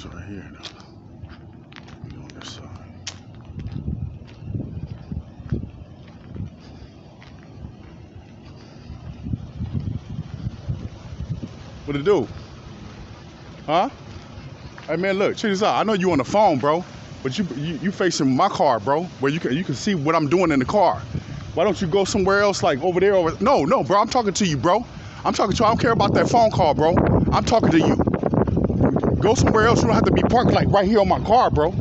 this right here now. Be on this side. What it do? Huh? Hey man, look, check this out. I know you on the phone, bro, but you facing my car, bro, where you can see what I'm doing in the car. Why don't you go somewhere else, like over there? No, bro, I'm talking to you, bro. I'm talking to you. I don't care about that phone call, bro. I'm talking to you. Go somewhere else. You don't have to be parked like right here on my car, bro.